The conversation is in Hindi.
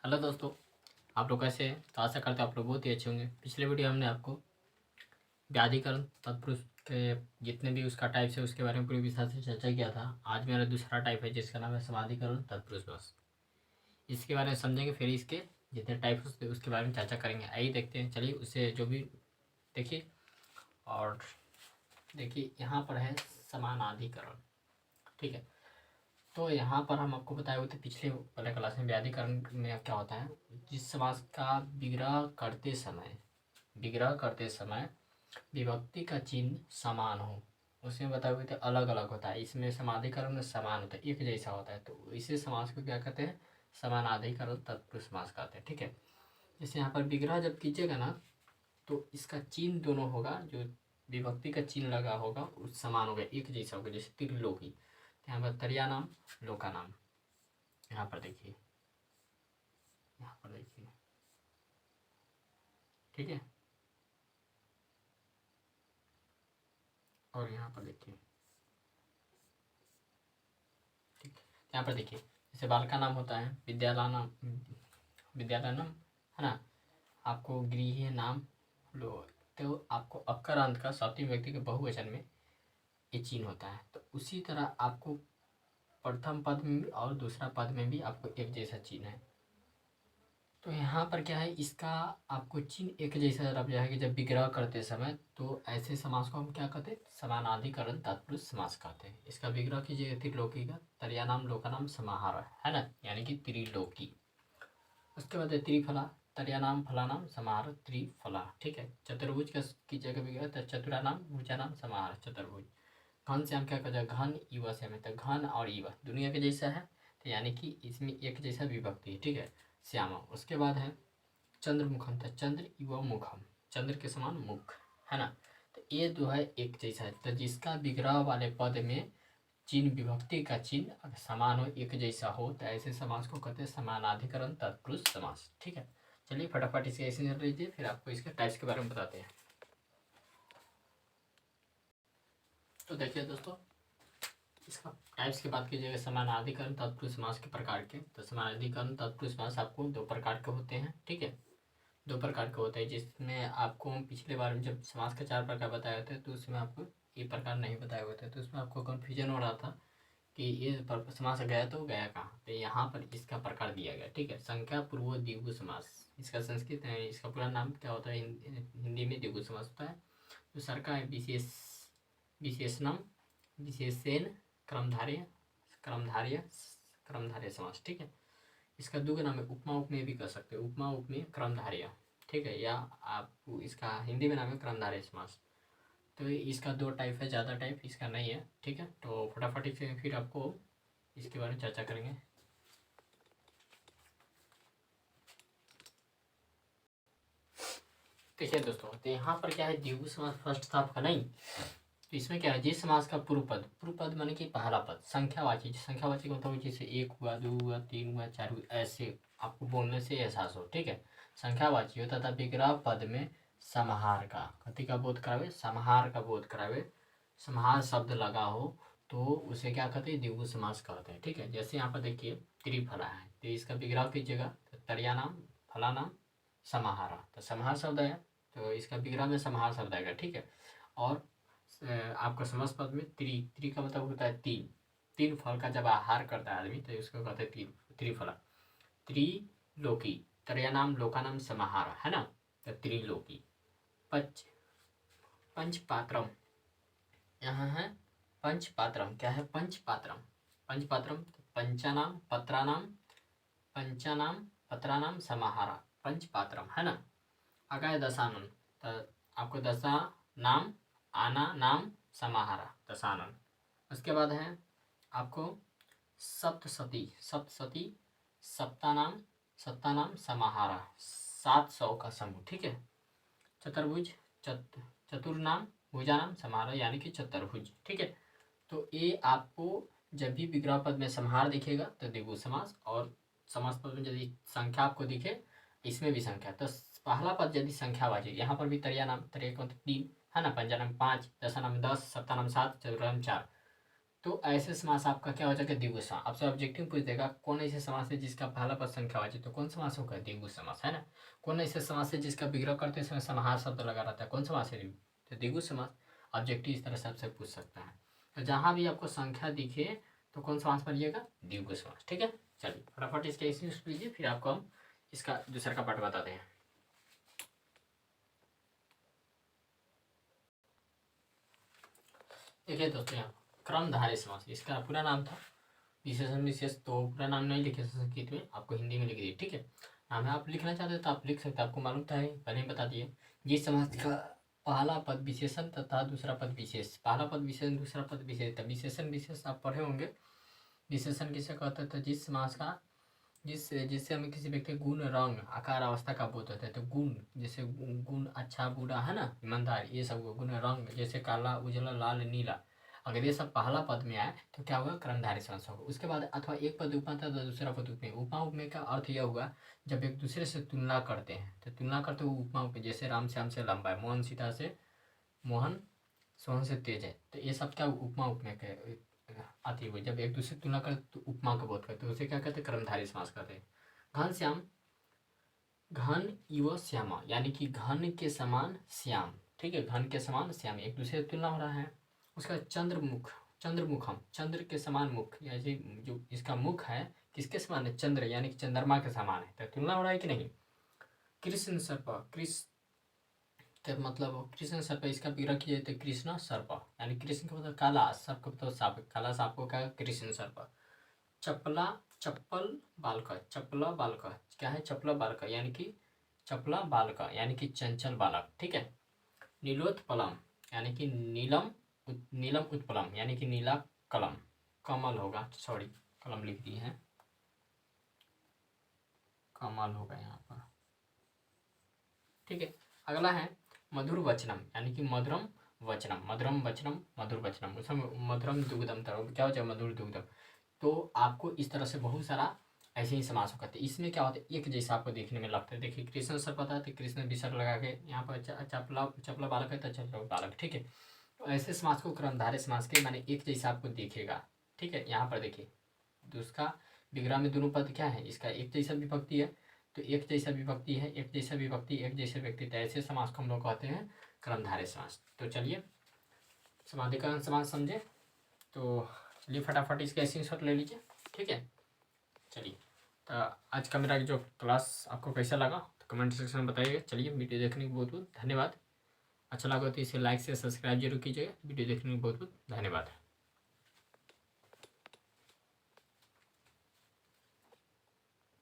हेलो दोस्तों, आप लोग कैसे हैं? तो आशा करते हैं आप लोग बहुत ही अच्छे होंगे। पिछले वीडियो हमने आपको व्याधिकरण तत्पुरुष के जितने भी उसका टाइप्स है उसके बारे में पूरी विस्तार से चर्चा किया था। आज मेरा दूसरा टाइप है जिसका नाम है समाधिकरण तत्पुरुष बस। इसके बारे में समझेंगे, फिर इसके जितने टाइप्स उसके बारे में चर्चा करेंगे। आइए देखते हैं, चलिए उससे जो भी देखिए। और देखिए यहाँ पर है समानाधिकरण, ठीक है। तो यहाँ पर हम आपको बताए हुए थे पिछले वाले क्लास में व्याधिकरण में क्या होता है। जिस समास का विग्रह करते समय विभक्ति का चिन्ह समान हो, उसमें बताए हुए थे अलग अलग होता है। इसमें समाधिकरण में समान होता है, एक जैसा होता है, तो इसे समास को क्या कहते हैं? समानाधिकरण तत्पुरुष समास कहते हैं, ठीक है। जैसे यहाँ पर विग्रह जब कीजिएगा ना, तो इसका चिन्ह दोनों होगा, जो विभक्ति का चिन्ह लगा होगा उस समान होगा, एक जैसा होगा। जैसे त्रिलोकी, यहाँ पर तरिया नाम, लोका नाम। यहाँ पर देखिए, यहाँ पर देखिए, ठीक है। और यहाँ पर देखिए, ठीक। यहाँ पर देखिए, जैसे बाल का नाम होता है विद्यालय नाम, है ना। आपको गृह नाम लो, तो आपको अक्कर अंत का सप्तमी व्यक्ति के बहुवचन में ये चिन्ह होता है। तो उसी तरह आपको प्रथम पद में भी और दूसरा पद में भी आपको एक जैसा चिन्ह है। तो यहाँ पर क्या है, इसका आपको चिन्ह एक जैसा रख जाएगा जब विग्रह करते समय। तो ऐसे समास को हम क्या कहते हैं? समानाधिकरण तत्पुरुष समास कहते हैं। इसका विग्रह कीजिएगा त्रिलोकी का, तरिया नाम, लोका नाम, समाहार, है ना, यानी कि त्रिलोकी। उसके बाद है त्रिफला, तरिया नाम, फला नाम, समाहार, त्रिफला, ठीक है। चतुर्भुज का कीजिएगा विग्रह, तो चतुरा नाम, भुजा नाम, समाहार, चतुर्भुज। घन से हम क्या कहते हैं? घन युवा से हमें, तो घन और युवा दुनिया के जैसा है, तो यानी कि इसमें एक जैसा विभक्ति है, ठीक है। श्यामा। उसके बाद है चंद्रमुखम, तो चंद्र युवा मुखम, चंद्र के समान मुख, है ना। तो ये जो है एक जैसा है। तो जिसका विग्रह वाले पद में चिन्ह विभक्ति का चिन्ह अगर समान हो, एक जैसा हो, तो ऐसे समास को कहते हैं समानाधिकरण तत्पुरुष समास, ठीक है। चलिए फटाफट इसे ऐसे कर लीजिए, फिर आपको इसके टाइप्स के बारे में बताते हैं। तो देखिए दोस्तों, इसका टाइप्स की बात कीजिएगा समानाधिकरण तत्पुरुष समास के प्रकार के। तो समानाधिकरण तत्पुरुष समास आपको दो प्रकार के होते हैं, ठीक है। दो प्रकार के होते हैं, जिसमें आपको हम पिछले बार में जब समास के चार प्रकार बताए थे तो उसमें आपको ये प्रकार नहीं बताए हुए थे, तो उसमें आपको कन्फ्यूजन हो रहा था कि ये समास गया तो गया कहाँ। तो यहाँ पर इसका प्रकार दिया गया, ठीक है। संख्या पूर्व द्विगु समास, इसका संस्कृत है, इसका पूरा नाम क्या होता है? हिंदी में द्विगु समास होता है। दूसरा का है विशेषणम, विशेषण, क्रमधार्य, क्रमधार्य, क्रमधार्य समास, ठीक है। इसका दूसरा नाम है उपमा उपमेय भी कर सकते हो, उपमा उपमेय क्रमधार्य, ठीक है। या आप इसका हिंदी में नाम है क्रमधार्य समास। तो इसका दो टाइप है, ज़्यादा टाइप इसका नहीं है, ठीक है। तो फटाफट इसे फिर आपको इसके बारे में चर्चा करेंगे। देखिए दोस्तों, तो यहाँ पर क्या है, द्विगु समास फर्स्ट था आपका, नहीं। तो इसमें क्या है, जिस समास का पूर्व पद माने कि पहला पद संख्यावाची, संख्यावाची का मतलब जैसे एक हुआ, दो हुआ, तीन हुआ, चार हुआ, ऐसे आपको बोलने से एहसास हो, ठीक है। संख्यावाची हो तथा विग्रह पद में समाहार का, कथी का बोध करावे? समाहार का बोध करावे, समाहार शब्द लगा हो, तो उसे क्या कहते हैं? द्विगु समास कहते हैं, ठीक है। जैसे यहाँ पर देखिए त्रिफला है, तो इसका विग्रह कीजिएगा, तो तरिया नाम, फला नाम, समाहारा, तो समाहार शब्द है, तो इसका विग्रह में समाहार शब्द आएगा, ठीक है। और आपका समास पद में त्रि का मतलब होता है तीन, तीन फल का जब आहार करता है आदमी तो उसको कहते हैं त्रिफला। त्रिलोकी, त्रया नाम, लोका नाम, समाहार, है ना। तो त्रिलोकी। पंचपात्रम, यहाँ है पंचपात्रम। क्या है? पंचपात्रम, पंचपात्रम, पंचानाम, पत्रानाम, पंचानाम, पत्रानाम, समाहारा, पंचपात्रम, है ना। आगे दशानन, तो आपको दशा नाम, आना नाम, समाहारा, दशानन। उसके बाद है आपको सप्तशती, सप्तशती, सप्तानाम, सप्तानाम, समाहारा, 700 का समूह, ठीक है। चतुर्भुज, चतुर्नाम, भुजानाम, समाहारा, यानी कि चतुर्भुज, ठीक है। तो ये आपको जब भी विग्रह पद में समाहार दिखेगा तो द्विगु समास, और समास पद में यदि संख्या आपको दिखे, इसमें भी संख्या, तो पहला पद यदि संख्यावाची, यहाँ पर भी तरिया नाम, तरिया का मतलब तीन, है ना, पंजा नाम 5, दशा नाम 10, सप्ता नाम 7, चतुर्नाम 4, तो ऐसे समास आपका क्या हो जाएगा? द्विगु समास। आपसे ऑब्जेक्टिव पूछ देगा कौन ऐसे समास है जिसका पहला पद संख्यावाची, तो कौन समास होगा? द्विगु समास, है ना। कौन ऐसे समास है जिसका विग्रह करते समय समाहार शब्द लगा रहता है, कौन समास है? तो द्विगु समास। ऑब्जेक्टिव इस तरह से आपसे पूछ सकता है। तो जहाँ भी आपको संख्या दिखे तो कौन समास पढ़िएगा? द्विगु समास। ठीक है, चलिए फटाफट इसका स्क्रीनशॉट लीजिए, फिर आपको हम इसका दूसरा का पार्ट बताते हैं। देखिए दोस्तों, यहाँ क्रमधारय समास, इसका पूरा नाम था विशेषण विशेष, तो पूरा नाम नहीं लिखे संस्कृत में, आपको हिंदी में लिख दिए। ठीक है, नाम है, आप लिखना चाहते हैं तो आप लिख सकते हैं, आपको मालूम था, पहले ही बता दिए। जिस समास का पहला पद विशेषण तथा दूसरा पद विशेष, पहला पद विशेषण दूसरा पद विशेष, तब विशेषण विशेष आप पढ़े होंगे। विशेषण किसे कहते हैं? जिस समास का जिससे हमें किसी व्यक्ति गुण रंग आकार अवस्था का बोध होता है, तो गुण जैसे गुण अच्छा बुरा, है ना, ईमानदार, ये सब गुण रंग जैसे काला उजला लाल नीला, अगर ये सब पहला पद में आए तो क्या होगा? कर्मधारय समास होगा। उसके बाद अथवा एक पद उपमा था तो दूसरा पद उपमेय। उपमा उपमेय का अर्थ यह हुआ जब एक दूसरे से तुलना करते हैं, तो तुलना करते हुए उपमा उपमेय, जैसे राम श्याम से लंबा है, मोहन सीता से, मोहन सोहन से तेज है, तो ये सब क्या उपमा उपमेय के आती हुई, जब एक दूसरे तुलना कर तो उपमा का बोध करते, उसे क्या कहते हैं? कर्मधारय समास कहते हैं। घन श्याम, घन इव श्यामा, यानी कि घन के समान श्याम। ठीक है, घन के समान श्याम, एक दूसरे से तुलना हो रहा है। उसका चंद्रमुख, चंद्रमुखम, चंद्र के समान मुख, यानी जो इसका मुख है किसके समान है? चंद्र, यानी कि चंद्रमा के समान है, तो तुलना हो रहा है कि नहीं। कृष्ण सर्प, कृष्ण के मतलब कृष्ण सर्प, इसका विग्रह किया जाए तो कृष्ण सर्प, यानी कृष्ण का मतलब काला, सर्प का मतलब सांप, काला सांप को क्या? कृष्ण सर्प। चपला, चप्पल बालक, चपला बालक क्या है? चपला बालक, यानी कि चपला बालक, यानी कि चंचल बालक। ठीक है, नीलोत्पलम, यानी कि नीलम, नीलम उत्पलम, यानी कि नीला कलम, कमल होगा, सॉरी कलम लिख दी है, कमल होगा यहाँ पर। ठीक है, अगला है मधुर वचनम, यानी कि मधुरम वचनम, मधुरम वचनम, मधुर वचनम, उसमें मधुरम दुग्धम था, क्या हो जाए? मधुर दुग्धम। तो आपको इस तरह से बहुत सारा ऐसे ही समास होता है। इसमें क्या होता है? एक जैसा आपको देखने में लगता है। देखिए कृष्ण सर पता है तो कृष्ण विसर्ग लगा के यहाँ पर चपला, चपला बालक है तो चपला बालक। ठीक है, तो ऐसे समास को कर्मधारय समास के माने एक जैसा आपको दिखेगा। ठीक है, यहाँ पर देखिए तो उसका विग्रह में दोनों पद क्या है? इसका एक जैसा विभक्ति है, तो एक जैसा विभक्ति है, एक जैसा विभक्ति, एक जैसे व्यक्ति, तो ऐसे समास को हम लोग कहते हैं कर्मधारय समास। तो चलिए समाधिकरण समास समझे, तो चलिए फटाफट इसका स्क्रीनशॉट ले लीजिए। ठीक है, चलिए तो आज का मेरा जो क्लास आपको कैसा लगा तो कमेंट सेक्शन में बताइएगा। चलिए वीडियो देखने को बहुत बहुत धन्यवाद। अच्छा लगा तो इसे लाइक से सब्सक्राइब जरूर कीजिएगा। वीडियो देखने को बहुत बहुत धन्यवाद।